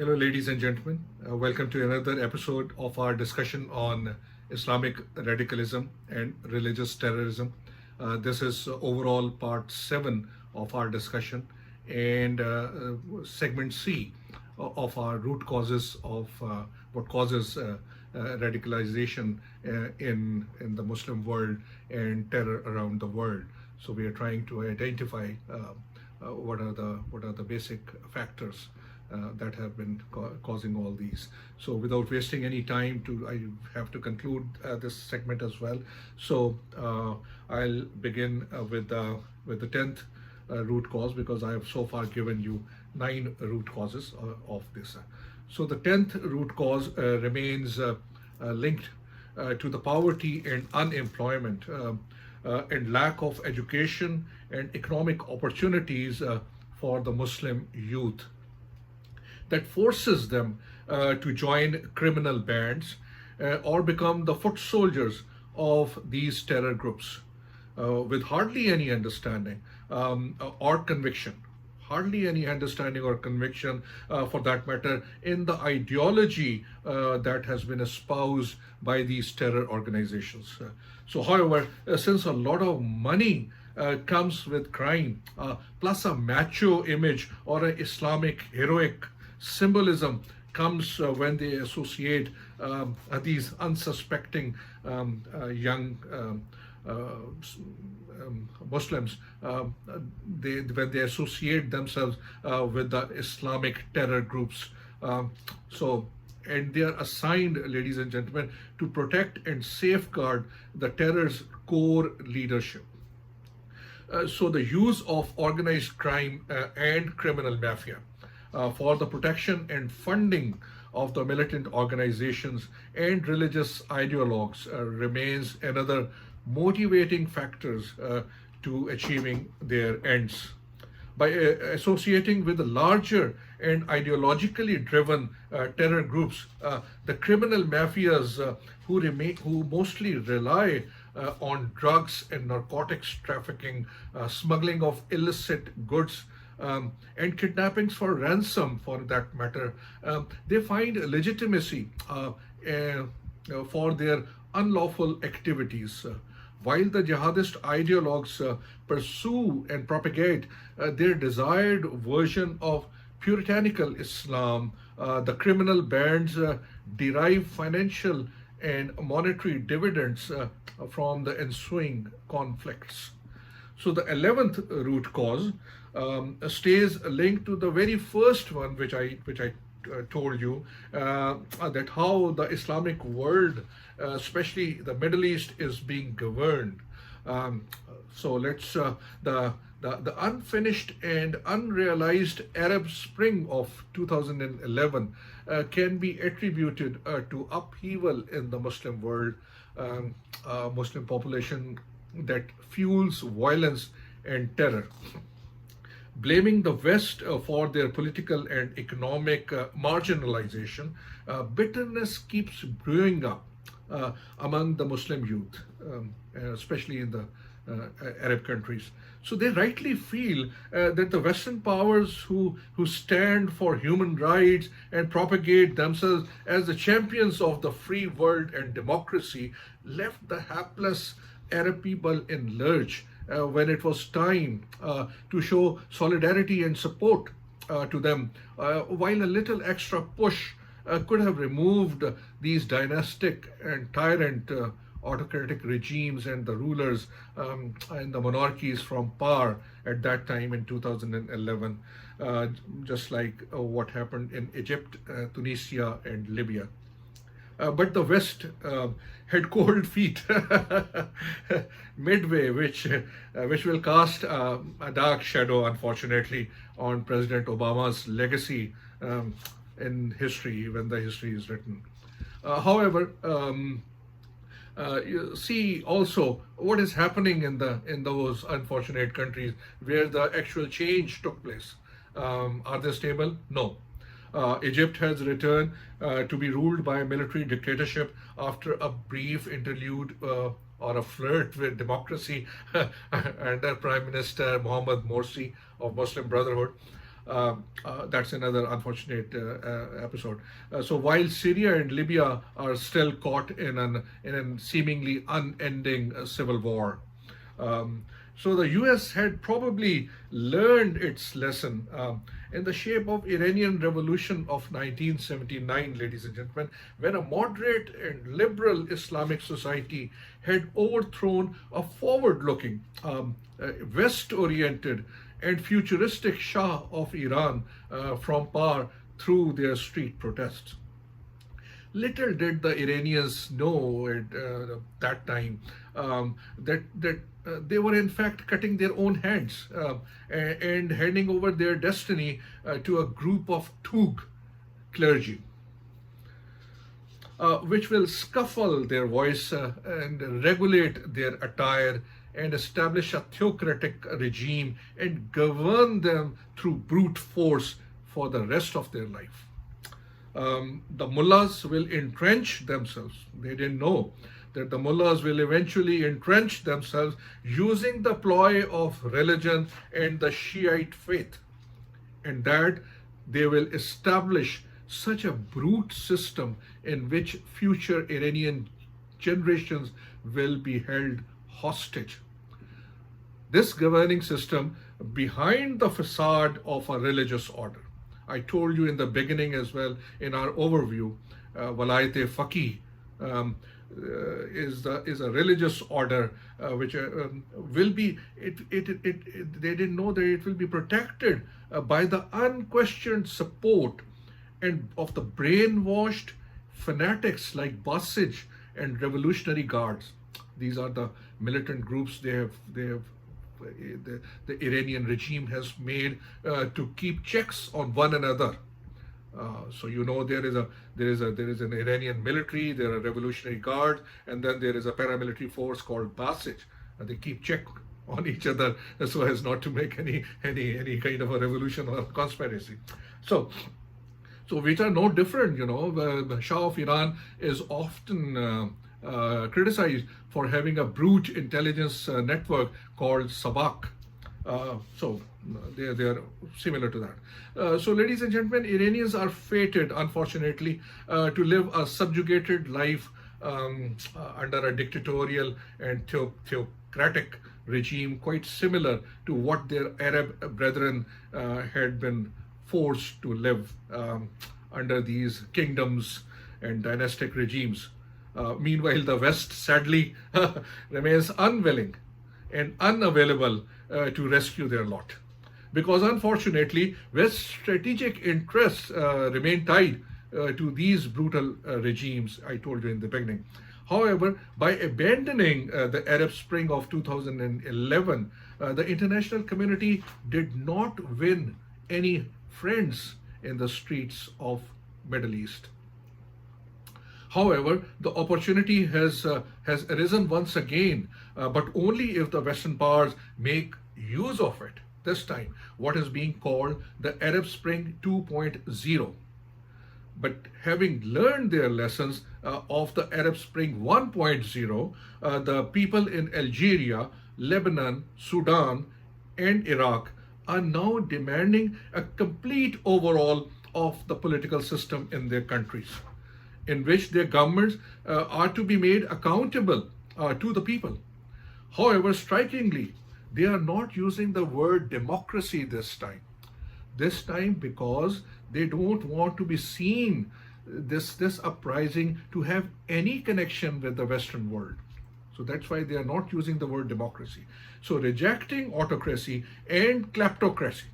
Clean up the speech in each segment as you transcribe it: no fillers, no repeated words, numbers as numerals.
Hello, ladies and gentlemen. Welcome to another episode of our discussion on Islamic radicalism and religious terrorism. This is overall part 7 of our discussion and segment C of our root causes of what causes radicalization in the Muslim world and terror around the world. So we are trying to identify what are the basic factors that have been causing all these. So without wasting any time, I have to conclude this segment as well. So I'll begin with the 10th root cause, because I have so far given you 9 root causes of this. So the 10th root cause remains linked to the poverty and unemployment and lack of education and economic opportunities for the Muslim youth, that forces them to join criminal bands or become the foot soldiers of these terror groups with hardly any understanding or conviction. Hardly any understanding or conviction, for that matter, in the ideology that has been espoused by these terror organizations. However, since a lot of money comes with crime, plus a macho image or an Islamic heroic symbolism comes when they associate these unsuspecting young Muslims, when they associate themselves with the Islamic terror groups. And they are assigned, ladies and gentlemen, to protect and safeguard the terror's core leadership. So the use of organized crime and criminal mafia for the protection and funding of the militant organizations and religious ideologues remains another motivating factors to achieving their ends. By associating with the larger and ideologically driven terror groups, the criminal mafias who mostly rely on drugs and narcotics trafficking, smuggling of illicit goods, and kidnappings for ransom, for that matter, they find legitimacy for their unlawful activities. While the jihadist ideologues pursue and propagate their desired version of puritanical Islam, the criminal bands derive financial and monetary dividends from the ensuing conflicts. So the 11th root cause stays linked to the very first one, which I told you, that how the Islamic world, especially the Middle East, is being governed. The unfinished and unrealized Arab Spring of 2011 can be attributed to upheaval in the Muslim world, Muslim population that fuels violence and terror. Blaming the West for their political and economic marginalization, bitterness keeps brewing up among the Muslim youth, especially in the Arab countries. So they rightly feel that the Western powers who stand for human rights and propagate themselves as the champions of the free world and democracy left the hapless Arab people in lurch when it was time to show solidarity and support to them, while a little extra push could have removed these dynastic and tyrant autocratic regimes and the rulers and the monarchies from power at that time in 2011, just like what happened in Egypt, Tunisia, and Libya. But the West had cold feet midway, which will cast a dark shadow, unfortunately, on President Obama's legacy in history when the history is written. However, you see also what is happening in those unfortunate countries where the actual change took place. Are they stable? No. Egypt has returned to be ruled by a military dictatorship after a brief interlude or a flirt with democracy under Prime Minister Mohammed Morsi of Muslim Brotherhood. That's another unfortunate episode. So while Syria and Libya are still caught in a seemingly unending civil war, so the US had probably learned its lesson in the shape of Iranian Revolution of 1979, ladies and gentlemen, when a moderate and liberal Islamic society had overthrown a forward-looking, West-oriented and futuristic Shah of Iran from power through their street protests. Little did the Iranians know at that time that they were in fact cutting their own heads and handing over their destiny to a group of Tug clergy, which will scuffle their voice and regulate their attire and establish a theocratic regime and govern them through brute force for the rest of their life. The mullahs will entrench themselves. They didn't know that the mullahs will eventually entrench themselves using the ploy of religion and the Shiite faith, and that they will establish such a brute system in which future Iranian generations will be held hostage. This governing system behind the facade of a religious order. I told you in the beginning as well in our overview, Walayat-e Faqih is a religious order which will be, they didn't know that it will be protected by the unquestioned support and of the brainwashed fanatics like Basij and Revolutionary Guards. These are the militant groups the Iranian regime has made to keep checks on one another. So you know there is an Iranian military, there are Revolutionary Guards, and then there is a paramilitary force called Basij, and they keep check on each other so as not to make any kind of a revolution or a conspiracy. So which are no different, you know. The Shah of Iran is often criticized for having a brute intelligence network called Sabak. So they are similar to that. So ladies and gentlemen, Iranians are fated, unfortunately, to live a subjugated life under a dictatorial and theocratic regime quite similar to what their Arab brethren had been forced to live under these kingdoms and dynastic regimes. Meanwhile, the West sadly remains unwilling and unavailable to rescue their lot, because unfortunately West's strategic interests remain tied to these brutal regimes I told you in the beginning. However, by abandoning the Arab Spring of 2011, the international community did not win any friends in the streets of Middle East. However, the opportunity has arisen once again, but only if the Western powers make use of it. This time, what is being called the Arab Spring 2.0. But having learned their lessons of the Arab Spring 1.0, the people in Algeria, Lebanon, Sudan, and Iraq are now demanding a complete overhaul of the political system in their countries, in which their governments are to be made accountable to the people. However, strikingly, they are not using the word democracy this time. This time because they don't want to be seen, this uprising, to have any connection with the Western world. So that's why they are not using the word democracy. So rejecting autocracy and kleptocracy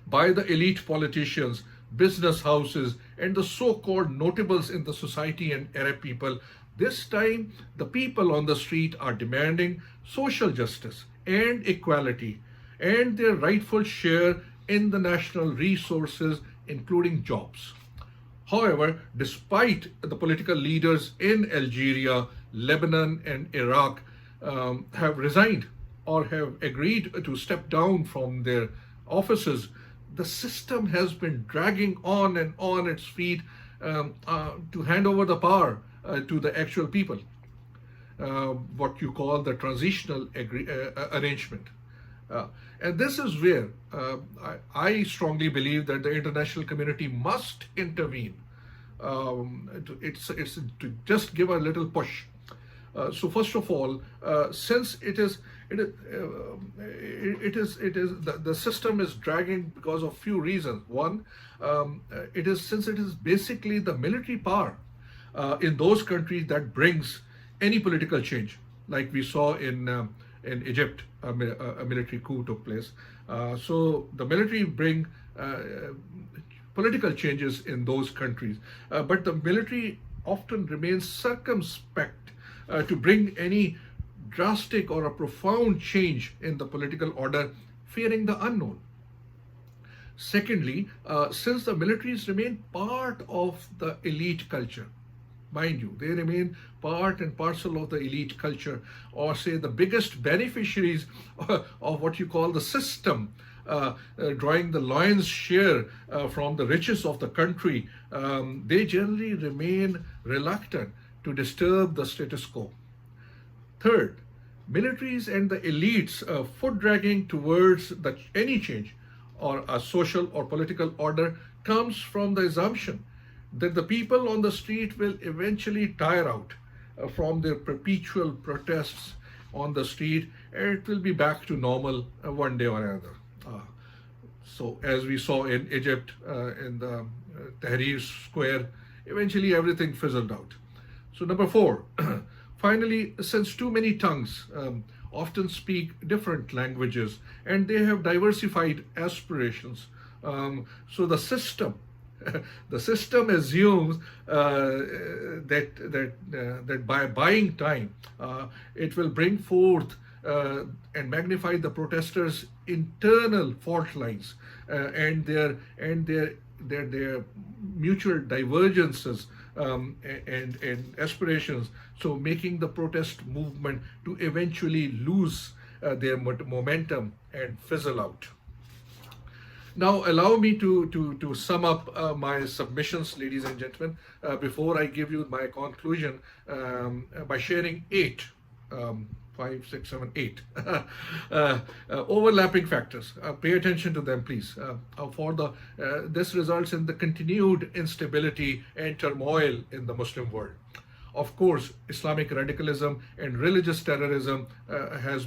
by the elite politicians, business houses, and the so-called notables in the society and Arab people, this time the people on the street are demanding social justice and equality and their rightful share in the national resources, including jobs. However, despite the political leaders in Algeria, Lebanon, and Iraq have resigned or have agreed to step down from their offices, the system has been dragging on and on its feet to hand over the power to the actual people, what you call the transitional arrangement. And this is where I strongly believe that the international community must intervene. It's to just give a little push. So first of all, since the system is dragging because of few reasons. One, since it is basically the military power in those countries that brings any political change, like we saw in Egypt, a military coup took place. So the military bring political changes in those countries, but the military often remains circumspect to bring any drastic or a profound change in the political order, fearing the unknown. Secondly, since the militaries remain part of the elite culture, mind you, they remain part and parcel of the elite culture, or say the biggest beneficiaries of what you call the system, drawing the lion's share from the riches of the country, they generally remain reluctant to disturb the status quo. Third, militaries and the elites foot dragging towards any change or a social or political order comes from the assumption that the people on the street will eventually tire out from their perpetual protests on the street, and it will be back to normal one day or another. So as we saw in Egypt, in the Tahrir Square, eventually everything fizzled out. So number four, finally, since too many tongues often speak different languages and they have diversified aspirations, so the system assumes that by buying time, it will bring forth and magnify the protesters' internal fault lines and their mutual divergences and aspirations, so making the protest movement to eventually lose their momentum and fizzle out. Now, allow me to sum up my submissions, ladies and gentlemen, before I give you my conclusion, by sharing 8 overlapping factors. Pay attention to them, please. This results in the continued instability and turmoil in the Muslim world. Of course, Islamic radicalism and religious terrorism,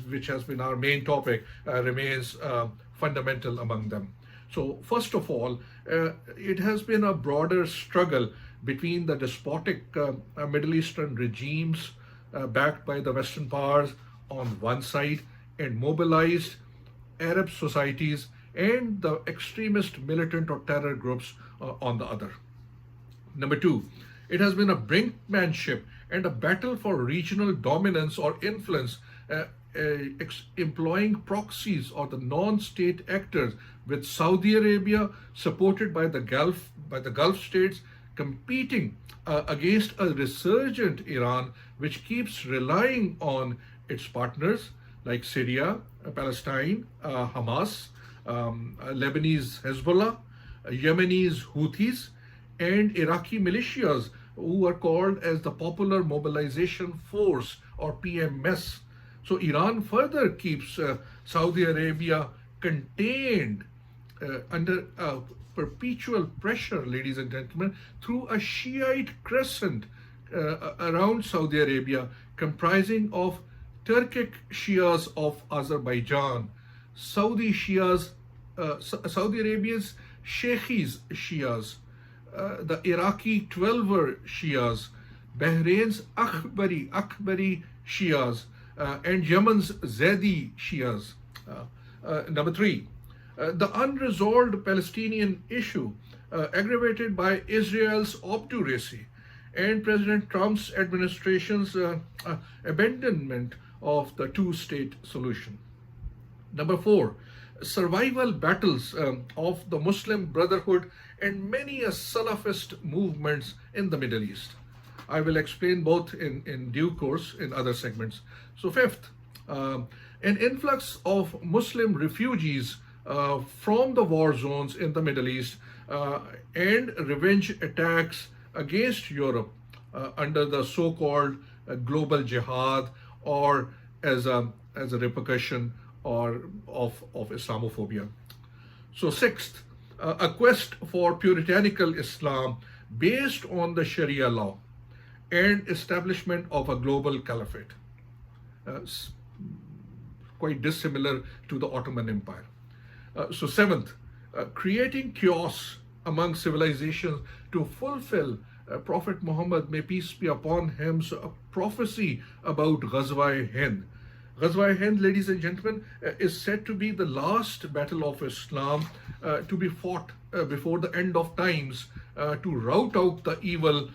which has been our main topic, remains fundamental among them. So, first of all, it has been a broader struggle between the despotic Middle Eastern regimes backed by the Western powers on one side and mobilized Arab societies and the extremist militant or terror groups on the other. Number two, it has been a brinkmanship and a battle for regional dominance or influence, employing proxies or the non-state actors, with Saudi Arabia supported by the Gulf states competing against a resurgent Iran, which keeps relying on its partners like Syria, Palestine, Hamas, Lebanese Hezbollah, Yemenis Houthis, and Iraqi militias, who are called as the Popular Mobilization Force or PMS. So Iran further keeps Saudi Arabia contained under perpetual pressure, ladies and gentlemen, through a Shiite crescent around Saudi Arabia, comprising of Turkic Shias of Azerbaijan, Saudi Arabia's Sheikhis Shias, the Iraqi Twelver Shias, Bahrain's Akbari Shias, and Yemen's Zaidi Shias. Number three, the unresolved Palestinian issue, aggravated by Israel's obduracy and President Trump's administration's abandonment of the two-state solution. Number four, survival battles of the Muslim Brotherhood and many Salafist movements in the Middle East. I will explain both in due course in other segments. So fifth, an influx of Muslim refugees from the war zones in the Middle East and revenge attacks against Europe under the so-called global jihad, or as a repercussion or of Islamophobia. So sixth, a quest for puritanical Islam based on the Sharia law and establishment of a global caliphate, quite dissimilar to the Ottoman Empire. So seventh, creating chaos among civilizations to fulfill Prophet Muhammad, may peace be upon him, prophecy about Ghazwa Hind. Ghazwa Hind, ladies and gentlemen, is said to be the last battle of Islam to be fought before the end of times to rout out the evil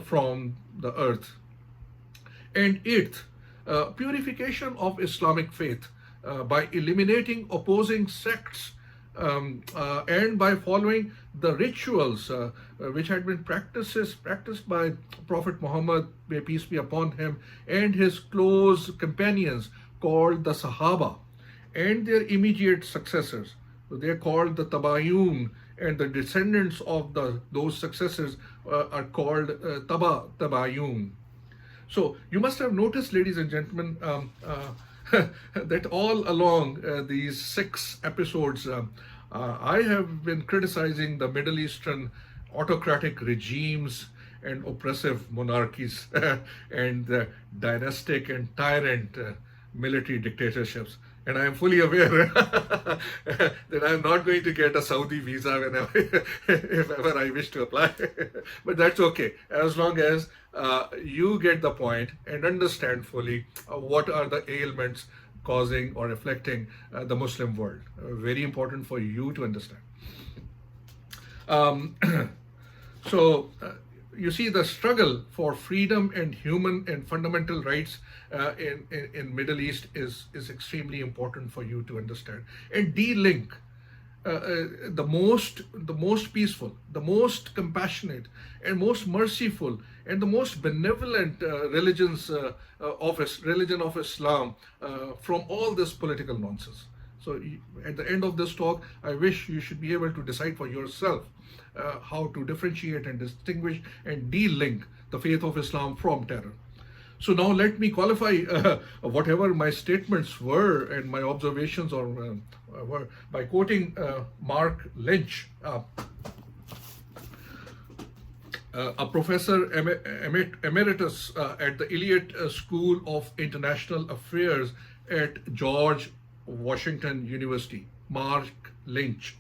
from the earth. And eighth, purification of Islamic faith by eliminating opposing sects and by following the rituals which had been practiced by Prophet Muhammad, may peace be upon him, and his close companions called the Sahaba, and their immediate successors. So they are called the Tabayun, and the descendants of those successors are called Tabayun. So you must have noticed, ladies and gentlemen, that all along these 6 episodes, I have been criticizing the Middle Eastern autocratic regimes and oppressive monarchies and the dynastic and tyrant military dictatorships. And I am fully aware that I am not going to get a Saudi visa whenever, if ever I wish to apply. But that's okay, as long as you get the point and understand fully what are the ailments causing or affecting the Muslim world. Very important for you to understand. You see, the struggle for freedom and human and fundamental rights in Middle East is extremely important for you to understand. And de-link the most peaceful, the most compassionate, and most merciful, and the most benevolent religion of Islam from all this political nonsense. So at the end of this talk, I wish you should be able to decide for yourself how to differentiate and distinguish and de-link the faith of Islam from terror. So now let me qualify whatever my statements were and my observations were by quoting Mark Lynch, a professor emeritus at the Elliott School of International Affairs at George Washington University, Mark Lynch.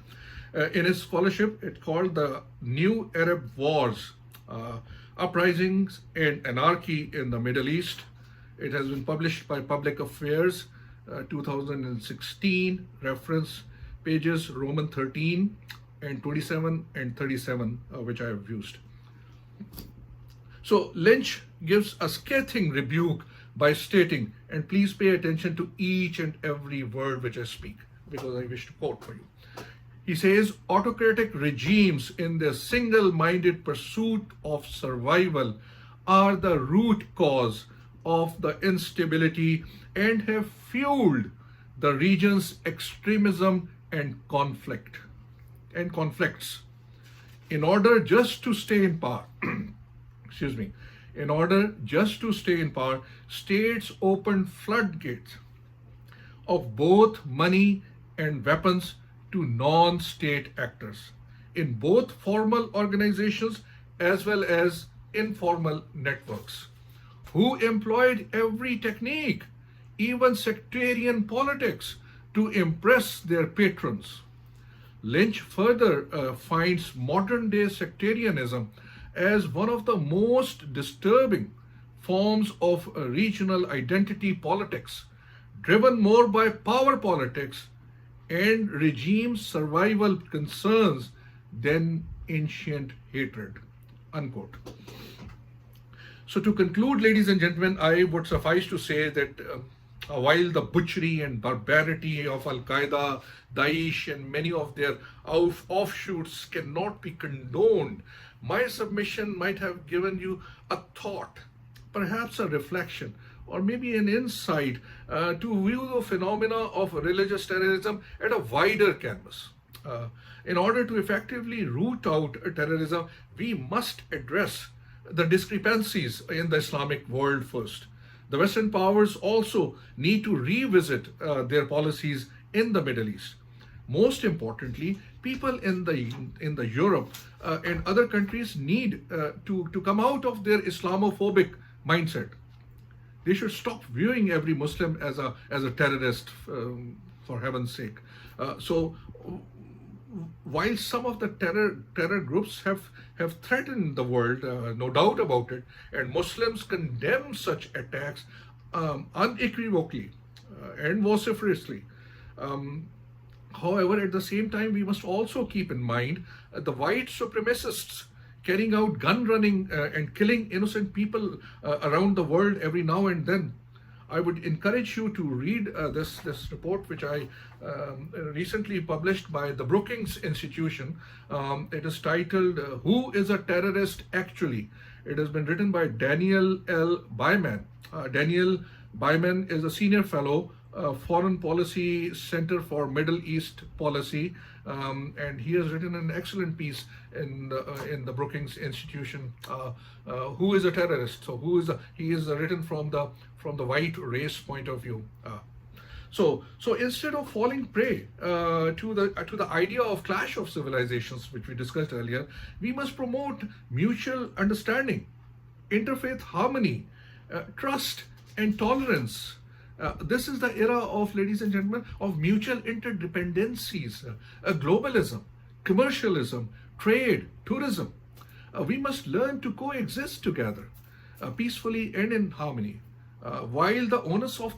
In his scholarship, it's called The New Arab Wars, Uprisings and Anarchy in the Middle East. It has been published by Public Affairs, 2016, reference pages Roman 13 and 27 and 37, which I have used. So Lynch gives a scathing rebuke by stating, and please pay attention to each and every word which I speak, because I wish to quote for you. He says, autocratic regimes in their single-minded pursuit of survival are the root cause of the instability and have fueled the region's extremism and conflicts. In order just to stay in power, states opened floodgates of both money and weapons to non-state actors in both formal organizations as well as informal networks, who employed every technique, even sectarian politics, to impress their patrons. Lynch further finds modern-day sectarianism as one of the most disturbing forms of regional identity politics, driven more by power politics and regime survival concerns than ancient hatred, unquote. So to conclude, ladies and gentlemen, I would suffice to say that while the butchery and barbarity of Al-Qaeda, Daesh, and many of their offshoots cannot be condoned, my submission might have given you a thought, perhaps a reflection, or maybe an insight to view the phenomena of religious terrorism at a wider canvas. In order to effectively root out terrorism, we must address the discrepancies in the Islamic world first. The Western powers also need to revisit their policies in the Middle East. Most importantly, people in the Europe and other countries need to come out of their Islamophobic mindset. They should stop viewing every Muslim as a terrorist, for heaven's sake. So, while some of the terror groups have threatened the world, no doubt about it, and Muslims condemn such attacks unequivocally and vociferously. However, at the same time, we must also keep in mind the white supremacists carrying out gun running and killing innocent people around the world every now and then. I would encourage you to read this report, which I recently published by the Brookings Institution. It is titled, Who is a Terrorist Actually? It has been written by Daniel L. Byman. Daniel Byman is a senior fellow, Foreign Policy Center for Middle East Policy, and he has written an excellent piece in the Brookings Institution. Who is a terrorist? So he is written from the white race point of view. So instead of falling prey to the idea of clash of civilizations, which we discussed earlier, we must promote mutual understanding, interfaith harmony, trust, and tolerance. This is the era of, ladies and gentlemen, of mutual interdependencies, globalism, commercialism, trade, tourism. We must learn to coexist together peacefully and in harmony. While the onus of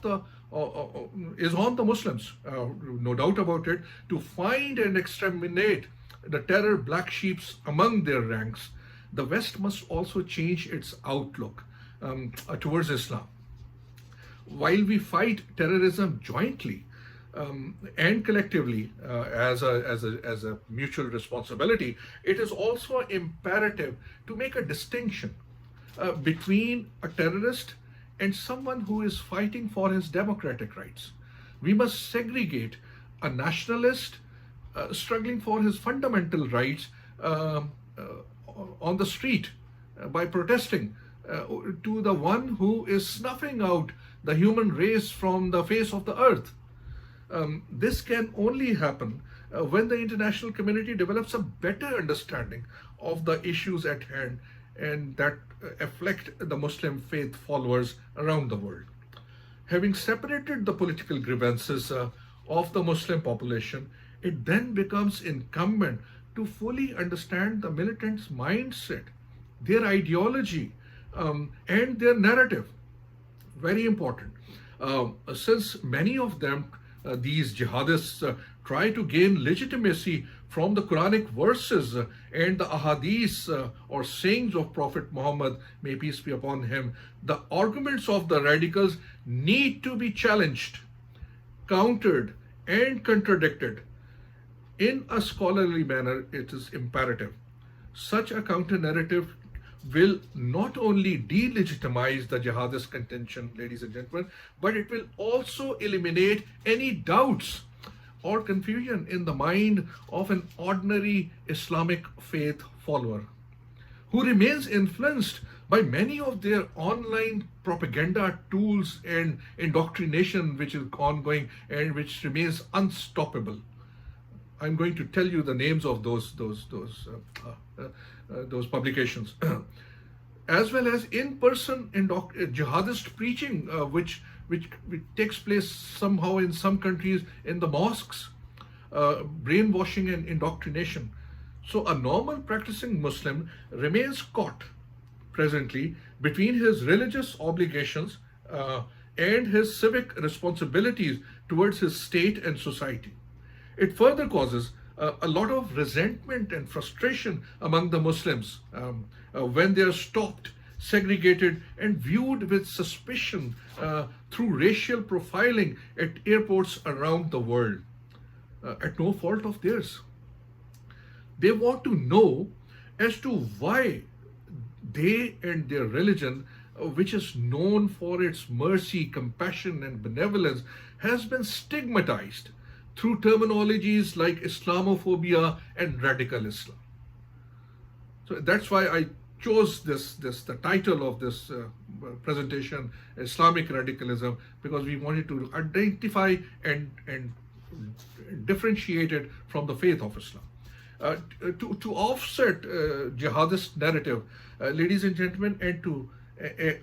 is on the Muslims, no doubt about it, to find and exterminate the terror black sheeps among their ranks, the West must also change its outlook towards Islam. While we fight terrorism jointly and collectively as a mutual responsibility, it is also imperative to make a distinction between a terrorist and someone who is fighting for his democratic rights. We must segregate a nationalist struggling for his fundamental rights on the street by protesting to the one who is snuffing out the human race from the face of the earth. This can only happen when the international community develops a better understanding of the issues at hand and that afflict the Muslim faith followers around the world. Having separated the political grievances of the Muslim population, it then becomes incumbent to fully understand the militants' mindset, their ideology, and their narrative. Very important. Since many of them, these jihadists, try to gain legitimacy from the Quranic verses and the ahadith or sayings of Prophet Muhammad, may peace be upon him, the arguments of the radicals need to be challenged, countered, and contradicted. In a scholarly manner, it is imperative. Such a counter-narrative will not only delegitimize the jihadist contention, ladies and gentlemen, but it will also eliminate any doubts or confusion in the mind of an ordinary Islamic faith follower who remains influenced by many of their online propaganda tools and indoctrination, which is ongoing and which remains unstoppable. I'm going to tell you the names of those publications, as well as in-person jihadist preaching, which takes place somehow in some countries in the mosques, brainwashing and indoctrination. So a normal practicing Muslim remains caught presently between his religious obligations and his civic responsibilities towards his state and society. It further causes a lot of resentment and frustration among the Muslims when they are stopped, segregated, and viewed with suspicion through racial profiling at airports around the world, at no fault of theirs. They want to know as to why they and their religion, which is known for its mercy, compassion, and benevolence, has been stigmatized through terminologies like Islamophobia and radical Islam. So that's why I chose the title of this presentation Islamic radicalism, because we wanted to identify and differentiate it from the faith of Islam. To offset jihadist narrative, ladies and gentlemen, and to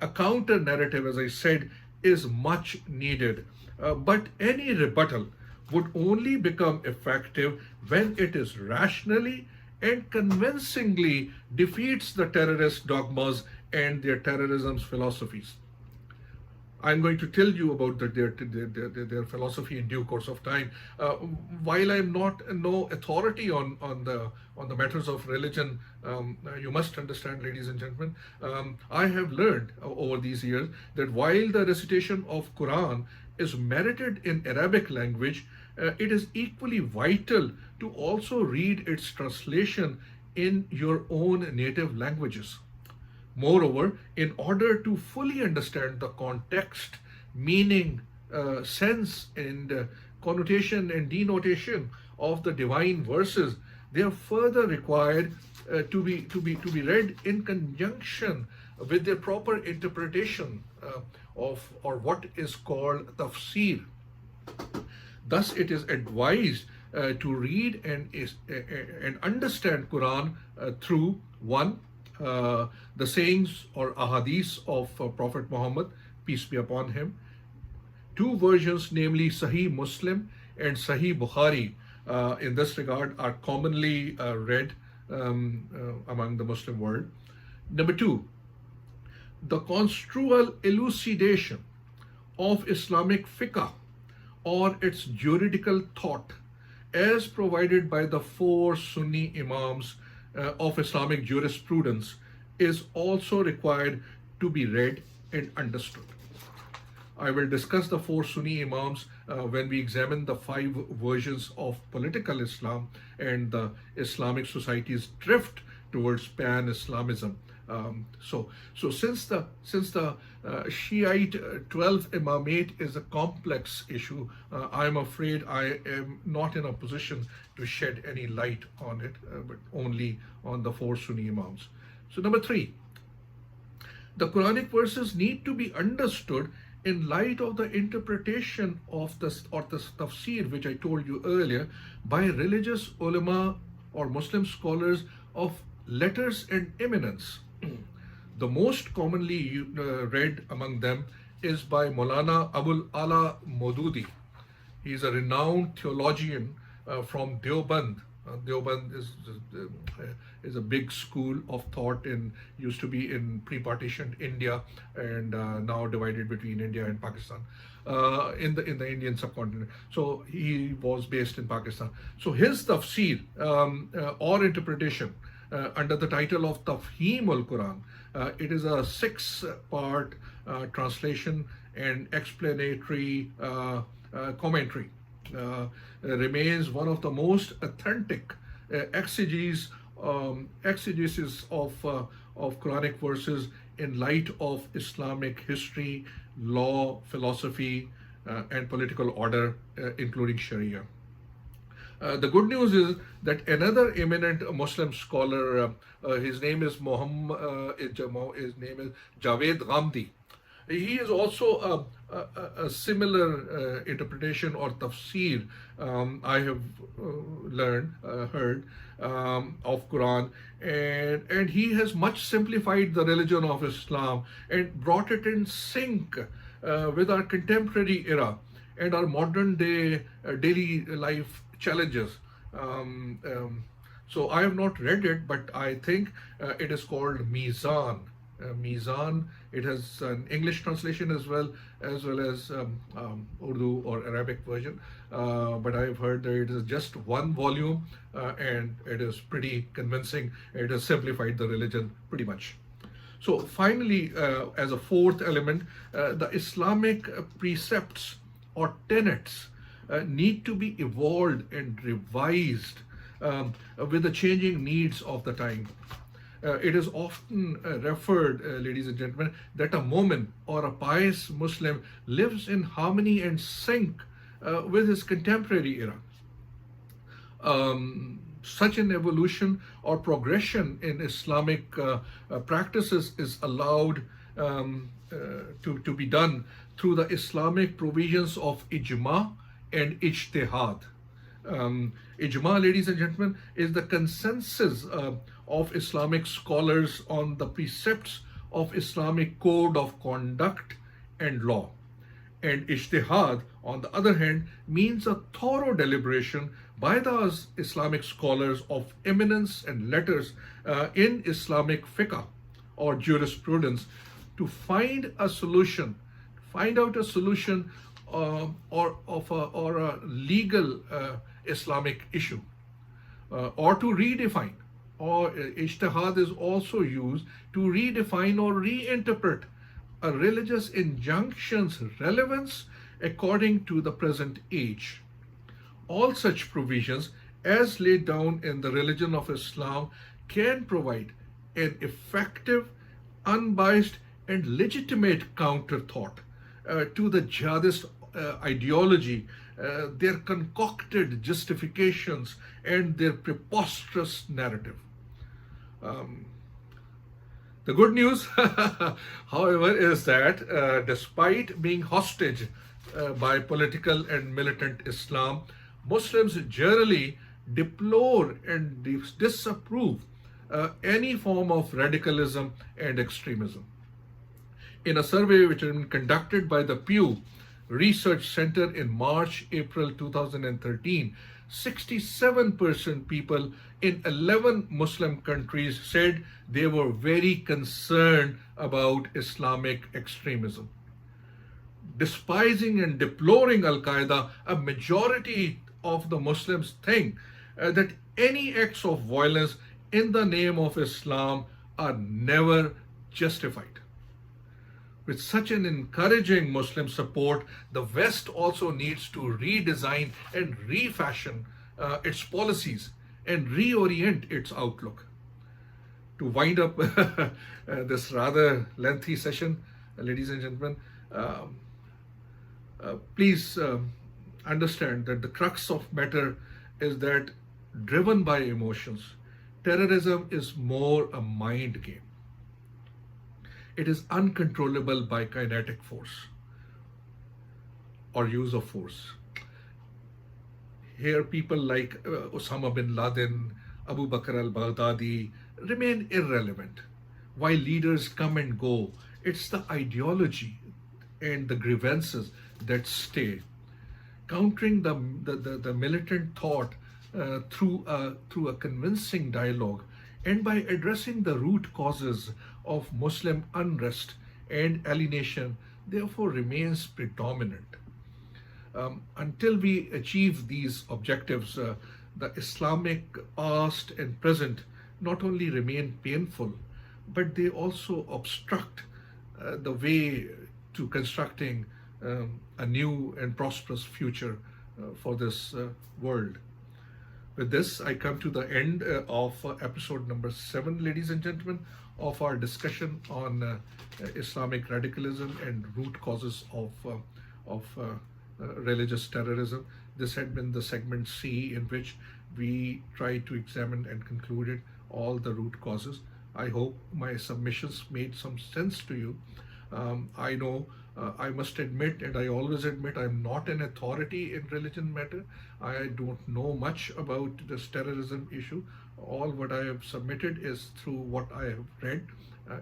a counter narrative, as I said, is much needed. But any rebuttal would only become effective when it is rationally and convincingly defeats the terrorist dogmas and their terrorism's philosophies. I'm going to tell you about their philosophy in due course of time. While I'm not no authority on the matters of religion, you must understand, ladies and gentlemen, I have learned over these years that while the recitation of Quran is merited in Arabic language, it is equally vital to also read its translation in your own native languages. Moreover, in order to fully understand the context, meaning, sense, and connotation and denotation of the divine verses, they are further required to be read in conjunction with their proper interpretation of, or what is called tafsir. Thus, it is advised to read and understand Quran through one, the sayings or ahadith of Prophet Muhammad, peace be upon him. Two versions, namely Sahih Muslim and Sahih Bukhari, in this regard are commonly read among the Muslim world. Number two, the construal elucidation of Islamic fiqh or its juridical thought as provided by the four Sunni Imams of Islamic jurisprudence is also required to be read and understood. I will discuss the four Sunni Imams when we examine the five versions of political Islam and the Islamic society's drift towards pan-Islamism. So since the Shiite 12th Imamate is a complex issue, I'm afraid I am not in a position to shed any light on it, but only on the four Sunni Imams. So number three, the Quranic verses need to be understood in light of the interpretation of the tafsir, which I told you earlier, by religious ulama or Muslim scholars of letters and eminence. The most commonly read among them is by Maulana Abul Ala Maududi. He is a renowned theologian from Deoband. Deoband is a big school of thought used to be in pre-partitioned India and now divided between India and Pakistan in the Indian subcontinent. So he was based in Pakistan. So his tafsir or interpretation under the title of Tafheem al-Quran, it is a 6-part translation and explanatory commentary. Remains one of the most authentic exegesis of Quranic verses in light of Islamic history, law, philosophy, and political order, including Sharia. The good news is that another eminent Muslim scholar, his name is Javed Ghamdi. He is also a similar interpretation or tafsir I have heard of Quran, and he has much simplified the religion of Islam and brought it in sync with our contemporary era and our modern day daily life challenges. So I have not read it, but I think it is called Mizan. Mizan. It has an English translation as well as Urdu or Arabic version. But I've heard that it is just one volume and it is pretty convincing. It has simplified the religion pretty much. So finally, as a fourth element, the Islamic precepts or tenets need to be evolved and revised with the changing needs of the time. It is often referred, ladies and gentlemen, that a mu'min or a pious Muslim lives in harmony and sync with his contemporary era. Such an evolution or progression in Islamic practices is allowed to be done through the Islamic provisions of ijma and ijtihad. Ijma, ladies and gentlemen, is the consensus of Islamic scholars on the precepts of Islamic code of conduct and law. And ijtihad, on the other hand, means a thorough deliberation by the Islamic scholars of eminence and letters in Islamic fiqh or jurisprudence to find a solution, find out a solution or a legal Islamic issue, or to redefine. Or ijtihad is also used to redefine or reinterpret a religious injunction's relevance according to the present age. All such provisions, as laid down in the religion of Islam, can provide an effective, unbiased, and legitimate counter thought to the jihadist ideology, their concocted justifications, and their preposterous narrative. The good news, however, is that despite being hostage by political and militant Islam, Muslims generally deplore and disapprove any form of radicalism and extremism. In a survey which has been conducted by the Pew Research Center in March-April 2013, 67% people in 11 Muslim countries said they were very concerned about Islamic extremism. Despising and deploring Al-Qaeda, a majority of the Muslims think that any acts of violence in the name of Islam are never justified. With such an encouraging Muslim support, the West also needs to redesign and refashion its policies and reorient its outlook. To wind up this rather lengthy session, ladies and gentlemen, please understand that the crux of matter is that, driven by emotions, terrorism is more a mind game. It is uncontrollable by kinetic force or use of force. Here, people like Osama bin Laden, Abu Bakr al-Baghdadi remain irrelevant. While leaders come and go, it's the ideology and the grievances that stay. Countering the militant thought through a convincing dialogue and by addressing the root causes of Muslim unrest and alienation, therefore remains predominant. Until we achieve these objectives, the Islamic past and present not only remain painful, but they also obstruct the way to constructing a new and prosperous future for this world. With this, I come to the end of episode number 7, ladies and gentlemen, of our discussion on Islamic radicalism and root causes of religious terrorism. This had been the segment C, in which we tried to examine and concluded all the root causes. I hope my submissions made some sense to you. I know I must admit, and I always admit, I'm not an authority in religion matter. I don't know much about this terrorism issue. All what I have submitted is through what I have read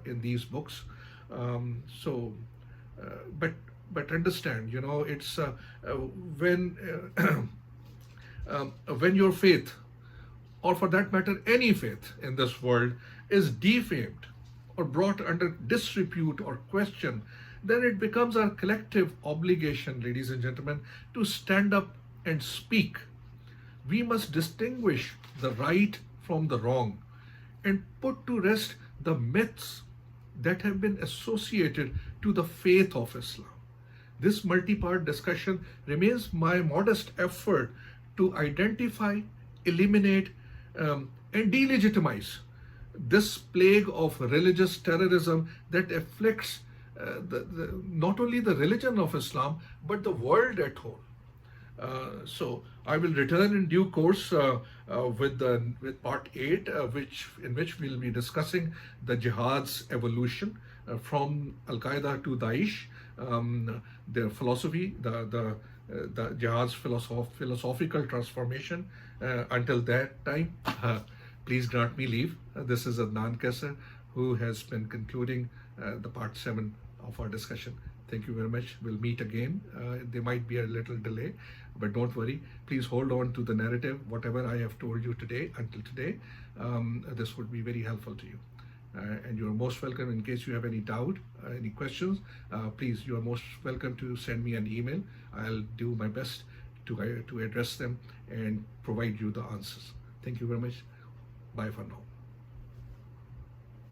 in these books. But understand, it's when your faith, or for that matter, any faith in this world, is defamed or brought under disrepute or question, then it becomes our collective obligation, ladies and gentlemen, to stand up and speak. We must distinguish the right from the wrong and put to rest the myths that have been associated to the faith of Islam. This multi-part discussion remains my modest effort to identify, eliminate, and delegitimize this plague of religious terrorism that afflicts not only the religion of Islam, but the world at whole. So I will return in due course with part 8, in which we'll be discussing the jihad's evolution from Al-Qaeda to Daesh, their philosophy, the jihad's philosophical transformation until that time. Please grant me leave. This is Adnan Qaiser, who has been concluding the part 7 of our discussion. Thank you very much. We'll meet again. There might be a little delay, but don't worry. Please hold on to the narrative. Whatever I have told you today, until today, this would be very helpful to you. And you're most welcome. In case you have any doubt, any questions, please, you are most welcome to send me an email. I'll do my best to address them and provide you the answers. Thank you very much. Bye for now.